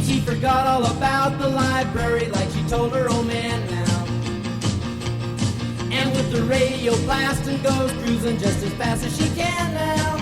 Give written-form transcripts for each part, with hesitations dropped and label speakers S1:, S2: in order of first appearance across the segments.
S1: She forgot all about the library like she told her old man now. And with the radio blasting goes cruising just as fast as she can now.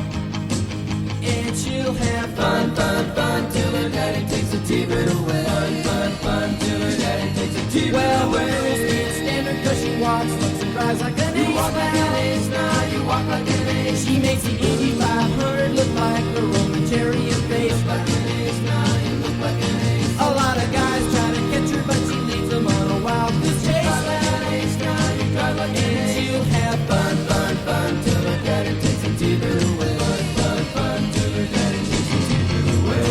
S1: And she'll have fun, fun, fun till her daddy takes the T-bird away. Fun, fun, fun till her daddy takes the T-bird away. Well, the girl can't stand her 'cause she walks, looks and drives like an ace. You walk like an ace now, you walk like an ace. She makes the Indy 500 look like a Roman chariot race. Like an ace now, you look like an ace. A lot of guys try to catch her, but she leads them on a wild goose chase. Like an ace now, you drive like an ace. She'll have fun, fun, fun till her daddy takes the T-bird away. Fun, fun, fun till her daddy takes the T-bird away.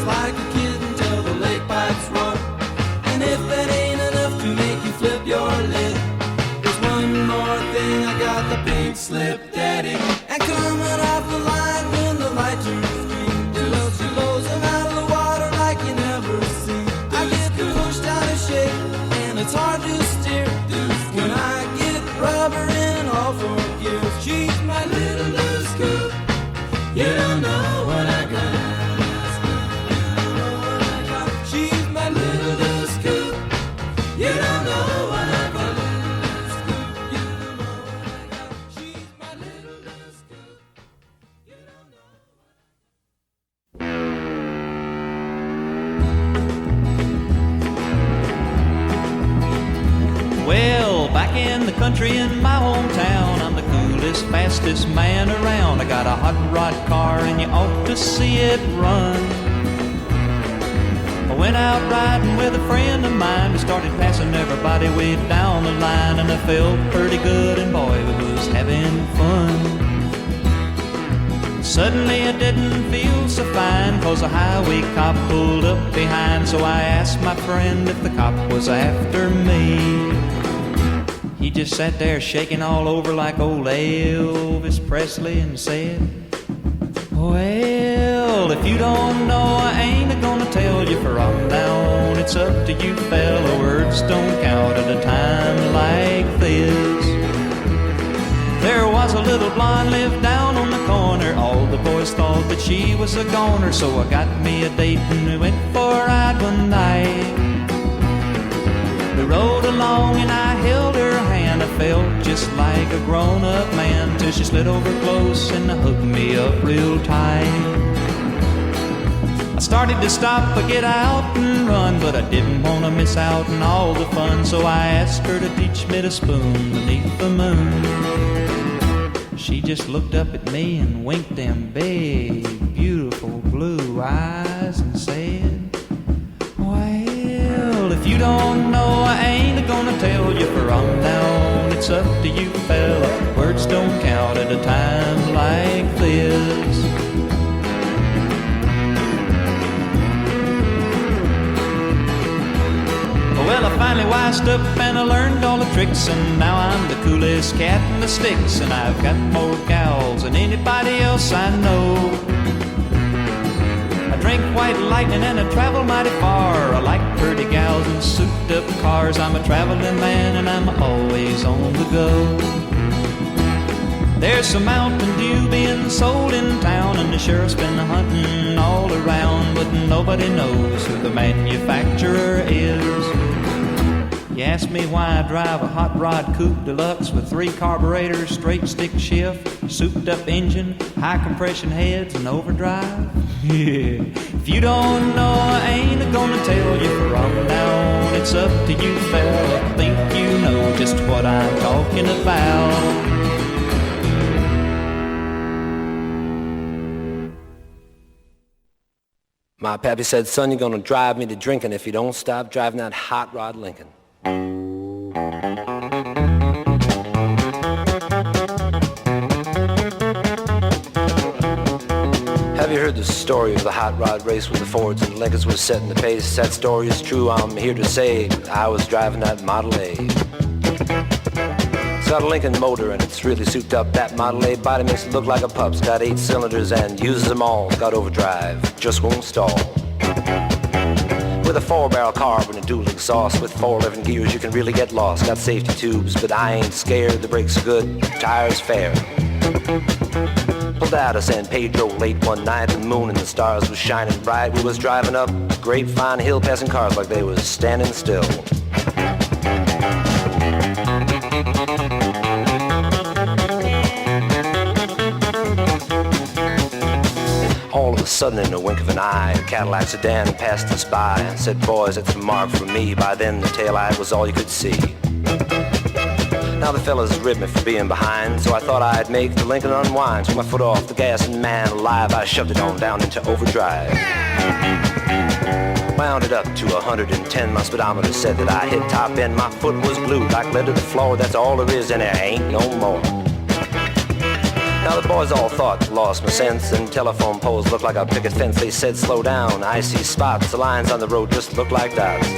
S1: like a kitten till the lake pipes roar. And if that ain't enough to make you flip your lid, there's one more thing, I got the pink slip daddy. And coming off the line when the light turns green, well, she blows them out of the water like you never seen. I get pushed out of shape and it's hard to steer when I get rubber in all four gears. She's my little loose scoop. You don't know what I got. She's my little loose scoop. You don't know what I got. You don't know what I got. She's my little loose scoop. You don't know.
S2: Well, back in the country in my hometown, I'm the coolest, fastest man around. I got a hot rod car and you ought to see it run. I went out riding with a friend of mine. We started passing everybody way down the line, and I felt pretty good, and boy, we was having fun. Suddenly I didn't feel so fine, 'cause a highway cop pulled up behind. So I asked my friend if the cop was after me. He just sat there shaking all over like old Elvis Presley and said, well, if you don't know, I ain't gonna tell you from now on. It's up to you, fella, words don't count at a time like this. There was a little blonde lived down on the corner. All the boys thought that she was a goner, so I got me a date and we went for a ride one night. We rode along and I held her hand. I felt just like a grown-up man till she slid over close and hooked me up real tight. I started to stop or get out and run, but I didn't want to miss out on all the fun. So I asked her to teach me to spoon beneath the moon. She just looked up at me and winked them big, beautiful blue eyes and said, well, if you don't know, I ain't gonna tell you from now on. It's up to you, fella, words don't count at a time like this. Well, I finally wised up and I learned all the tricks, and now I'm the coolest cat in the sticks, and I've got more gals than anybody else I know. I drink white lightning and I travel mighty far. I like pretty gals and souped up cars. I'm a traveling man and I'm always on the go. There's some Mountain Dew being sold in town, and the sheriff's been hunting all around, but nobody knows who the manufacturer is. You ask me why I drive a hot rod coupe deluxe with 3 carburetors, straight stick shift, souped up engine, high compression heads, and overdrive. Yeah. If you don't know, I ain't gonna tell you from now on. It's up to you, fella. Think you know just what I'm talking about.
S3: My pappy said, son, you're gonna drive me to drinking if you don't stop driving that hot rod Lincoln. Have you heard the story of the hot rod race where the Fords and Lincolns was setting the pace? That story is true, I'm here to say I was driving that Model A. It's got a Lincoln motor and it's really souped up. That Model A body makes it look like a pup's. Got 8 cylinders and uses them all. Got overdrive, just won't stall. With a 4-barrel carb and a dual exhaust, with 4 11 gears you can really get lost. Got safety tubes, but I ain't scared. The brakes are good, tires fair. Pulled out of San Pedro late one night. The moon and the stars was shining bright. We was driving up Grapevine Hill, passing cars like they was standing still. All of a sudden, in a wink of an eye, a Cadillac sedan passed us by and said, boys, it's a mark for me. By then, the taillight was all you could see. Now the fellas ribbed me for being behind, so I thought I'd make the Lincoln unwind. Took my foot off the gas and man alive, I shoved it on down into overdrive. Wound it up to 110, my speedometer said that I hit top end. My foot was glued like lead to the floor, that's all there is and there ain't no more. Now the boys all thought, lost my sense, and telephone poles looked like a picket fence. They said, slow down, I see spots, the lines on the road just look like dots.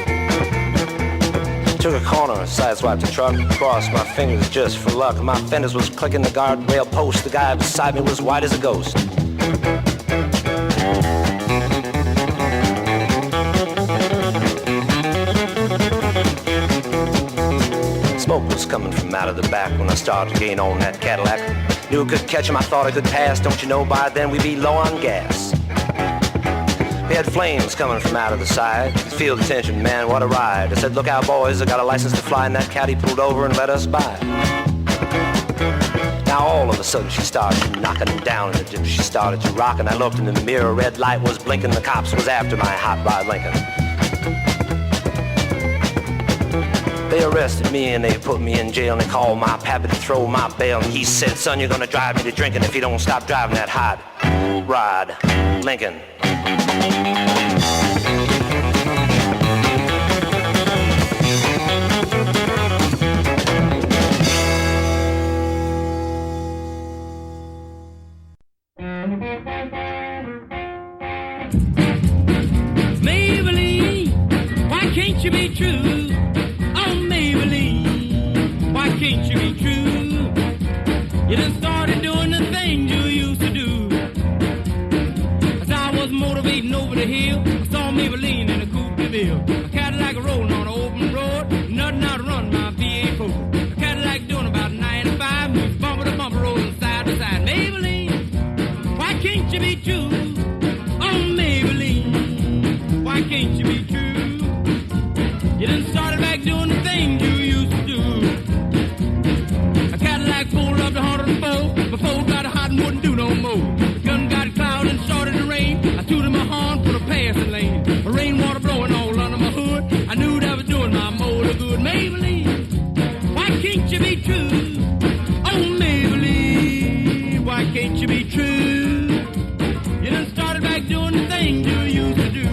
S3: Took a corner, sideswiped the truck, crossed my fingers just for luck. My fenders was clicking the guardrail post, the guy beside me was white as a ghost. Smoke was coming from out of the back when I started to gain on that Cadillac. Knew I could catch him, I thought I could pass. Don't you know by then we'd be low on gas. We had flames coming from out of the side. Feel the tension, man, what a ride. I said, look out boys, I got a license to fly. And that caddy pulled over and let us by. Now all of a sudden she started knocking down in the dip. She started to rock and I looked in the mirror. Red light was blinking, the cops was after my hot rod Lincoln. They arrested me and they put me in jail. And they called my pappy to throw my bail. And he said, son, you're gonna drive me to drinking if you don't stop driving that hot rod Lincoln.
S1: Maybelline, why can't you be true? Oh, Maybelline, why can't you be true? You done started doing the things you used to do. As I was motivating over the hill, I saw Maybelline in a coupe de ville. A Cadillac rolling on an open road, nothing out to run my V8 Ford. A Cadillac doing about 95, moves bumper to bumper, rolling side to side. Maybelline, why can't you be true? Oh, Maybelline, why can't you be true? You done started back doing the things you used to do. A Cadillac pulled up to 104, before got hot and wouldn't do no more. The gun got cloud and started to rain. I tooted my horn, put a passing lane. The rainwater blowing all under my hood. I knew that I was doing my motor good. Maybelline, why can't you be true? Oh, Maybelline, why can't you be true? You done started back doing the things you used to do.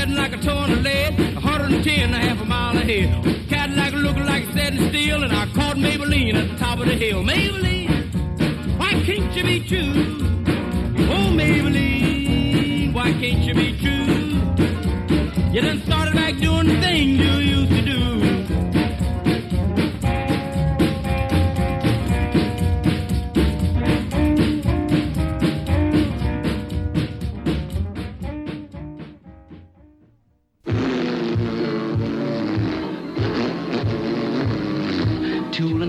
S1: Like a ton of lead, 110 a half a mile ahead. Cadillac looking like it's setting still, and I caught Maybelline at the top of the hill. Maybelline, why can't you be true? Oh, Maybelline, why can't you be true? You done started back doing the things you used to do.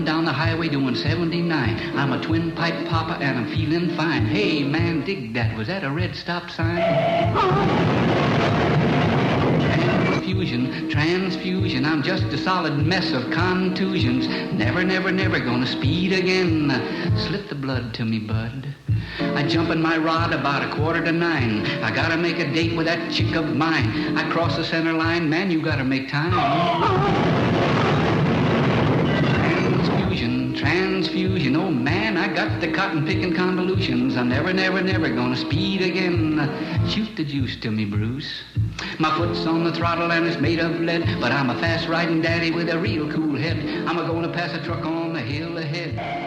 S4: Down the highway doing 79. I'm a twin pipe papa and I'm feeling fine. Hey man, dig that. Was that a red stop sign? Transfusion, I'm just a solid mess of contusions. Never, never, never gonna speed again. Slip the blood to me, bud. I jump in my rod about 8:45. I gotta make a date with that chick of mine. I cross the center line, man, you gotta make time. Transfusion, oh man, I got the cotton-picking convolutions. I'm never, never, never gonna speed again. Shoot the juice to me, Bruce. My foot's on the throttle and it's made of lead, but I'm a fast-riding daddy with a real cool head. I'm a-gonna pass a truck on the hill ahead.